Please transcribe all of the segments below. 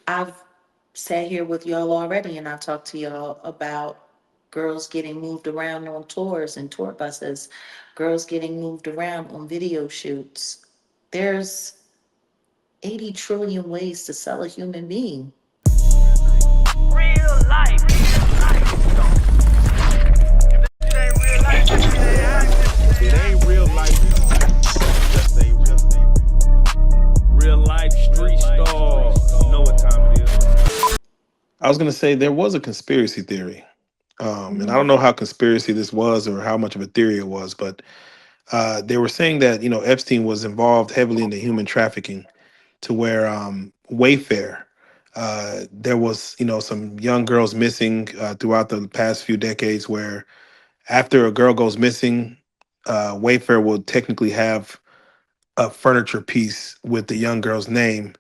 I've sat here with y'all already and I talked to y'all about girls getting moved around on tours and tour buses, girls getting moved around on video shoots. There's 80 trillion ways to sell a human being. Real life. If it ain't real life, it ain't If it ain't real life, it just ain't real life. Street stars. You know what time it is. I was gonna say there was a conspiracy theory, and I don't know how conspiracy this was or how much of a theory it was, but they were saying that Epstein was involved heavily in the human trafficking, to where Wayfair, there was some young girls missing throughout the past few decades, where after a girl goes missing, Wayfair will technically have a furniture piece with the young girl's name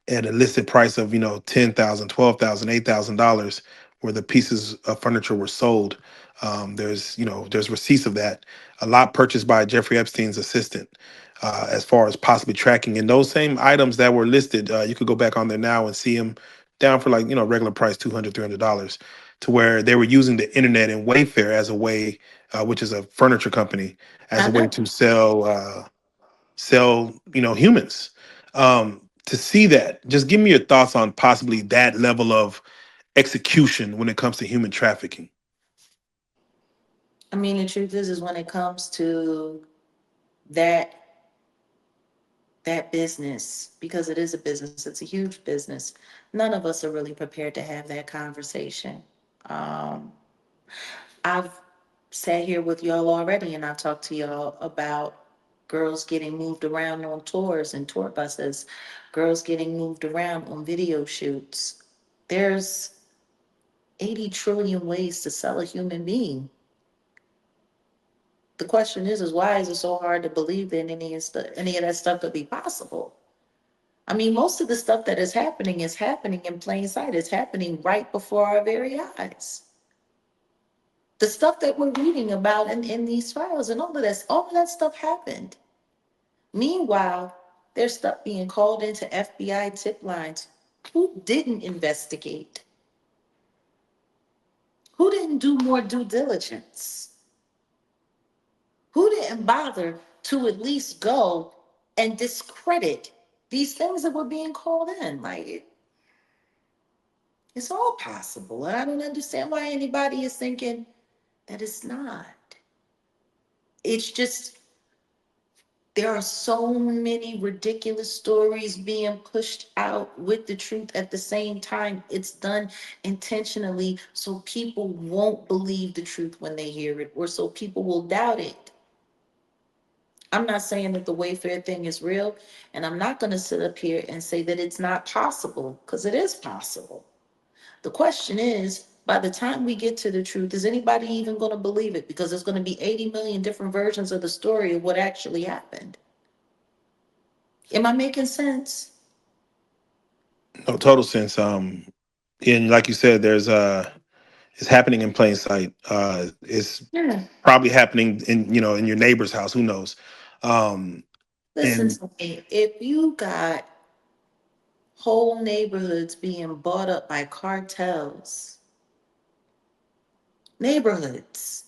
at a listed price of 10,000, 12,000, $8,000, where the pieces of furniture were sold. There's receipts of that, a lot purchased by Jeffrey Epstein's assistant, as far as possibly tracking. And those same items that were listed, you could go back on there now and see them down for, like, regular price, $200, $300, to where they were using the internet and Wayfair as a way, which is a furniture company, as I a way know. to sell humans. To see that, just give me your thoughts on possibly that level of execution when it comes to human trafficking. I mean, the truth is when it comes to that that business, because it is a business, it's a huge business. None of us are really prepared to have that conversation. Um, I've sat here with y'all already and I talked to y'all about girls getting moved around on tours and tour buses, girls getting moved around on video shoots. There's 80 trillion ways to sell a human being. The question is why is it so hard to believe that any of that stuff could be possible? I mean, most of the stuff that is happening in plain sight. It's happening right before our very eyes. The stuff that we're reading about in these files and all of that stuff happened. Meanwhile, there's stuff being called into FBI tip lines. Who didn't investigate? Who didn't do more due diligence? Who didn't bother to at least go and discredit these things that were being called in? It's all possible. And I don't understand why anybody is thinking that it's not. It's just there are so many ridiculous stories being pushed out with the truth at the same time. It's done intentionally so people won't believe the truth when they hear it, or so people will doubt it. I'm not saying that the Wayfair thing is real, and I'm not going to sit up here and say that it's not possible, because it is possible. The question is, by the time we get to the truth, is anybody even going to believe it? Because there's going to be 80 million different versions of the story of what actually happened. Am I making sense? No, total sense. And like you said, it's happening in plain sight. It's Yeah. probably happening in your neighbor's house. Who knows? Um, Listen and to me. If you got whole neighborhoods being bought up by cartels, neighborhoods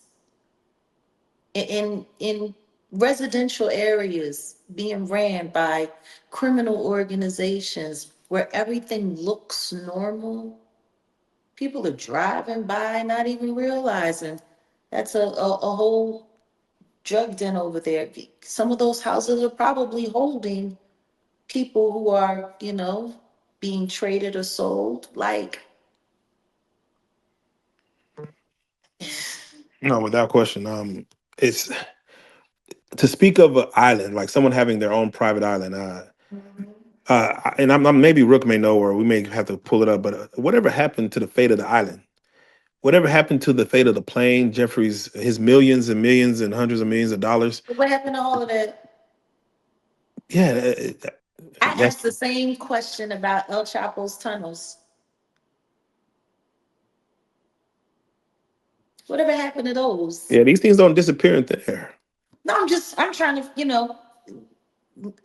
in residential areas being ran by criminal organizations where everything looks normal, people are driving by not even realizing that's a whole drug den over there. Some of those houses are probably holding people who are, being traded or sold. no, without question, it's to speak of an island, like someone having their own private island. And maybe Rook may know, or we may have to pull it up. But whatever happened to the fate of the island? Whatever happened to the fate of the plane? Jeffrey's his millions and millions and hundreds of millions of dollars. What happened to all of that? Yeah, I that's asked the same question about El Chapo's tunnels. Whatever happened to those? yeah. These things don't disappear in thin air. No, I'm trying to,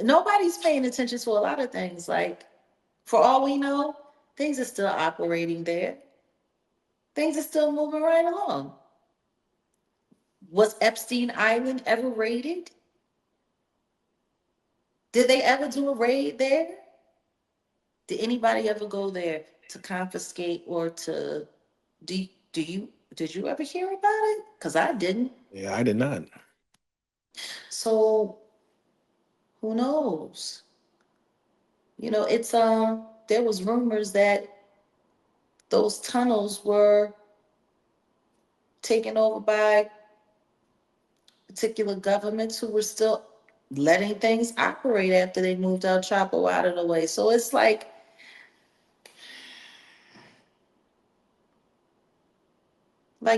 nobody's paying attention to a lot of things. Like, for all we know, Things are still operating there. Things are still moving right along. Was Epstein Island ever raided? Did they ever do a raid there? Did anybody ever go there to confiscate or to do you did you ever hear about it? Because I didn't. Yeah, I did not. So who knows? It's there was rumors that those tunnels were taken over by particular governments who were still letting things operate after they moved El Chapo out of the way. So it's like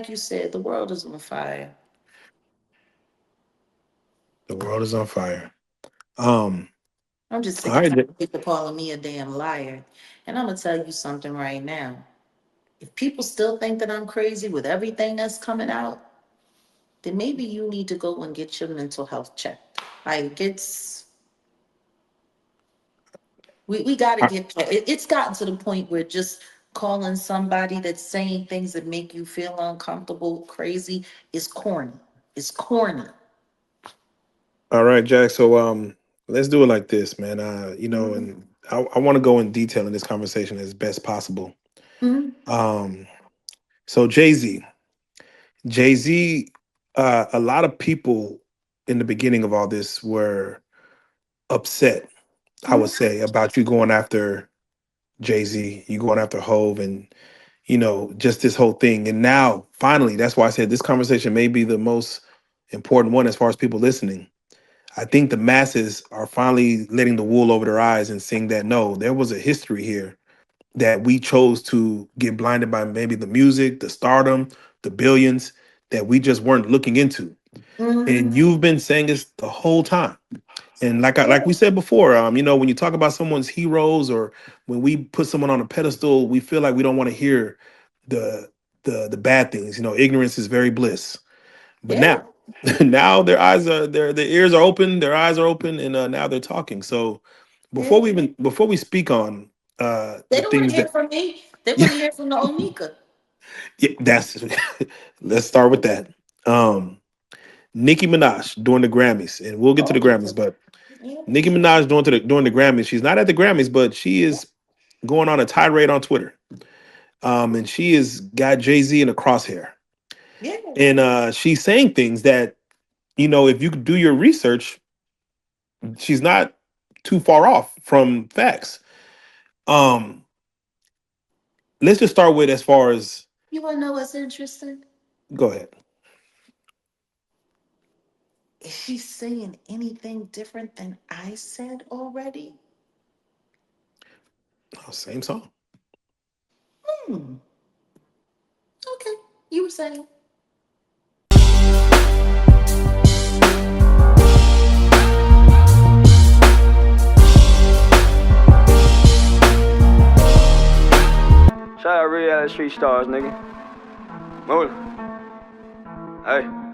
you said, the world is on fire. The world is on fire. Um, I'm just all sick and right. tired of people calling me a damn liar. And I'm gonna tell you something right now. If people still think that I'm crazy with everything that's coming out, then maybe you need to go and get your mental health checked. Like we got to get it's gotten to the point where just calling somebody that's saying things that make you feel uncomfortable crazy is corny. It's corny. All right, Jack. So let's do it like this, man. Mhm. And I want to go in detail in this conversation as best possible. Mhm. Um, so Jay Z, a lot of people in the beginning of all this were upset, I would Mhm. say, about you going after Jay Z, you going after Hove, and just this whole thing. And now, finally, that's why I said this conversation may be the most important one as far as people listening. I think the masses are finally letting the wool over their eyes and seeing that no, there was a history here that we chose to get blinded by, maybe the music, the stardom, the billions that we just weren't looking into. Mhm. And you've been saying this the whole time. And like Yeah. we said before, when you talk about someone's heroes, or when we put someone on a pedestal, we feel like we don't want to hear the the bad things. Ignorance is very bliss. But Yeah. now, now their ears are open, their eyes are open, and now they're talking. So Yeah. before we speak on They the don't want to things hear that, from me. They yeah, want to hear from the Onika. yeah, that's let's start with that. Um, Nicki Minaj during the Grammys, and we'll get to the Oh, Grammys, but yeah. Nicki Minaj during the Grammys. She's not at the Grammys, but she is going on a tirade on Twitter. And she has got Jay Z in a crosshair, Yeah. and she's saying things that, if you do your research, she's not too far off from facts. Um, let's just start with, as far as, You want to know what's interesting? go ahead. Is she saying anything different than I said already? Oh, same song. Hmm. Okay. You were saying. Shout out Reallyfe Street Stars, nigga. Move. Hey.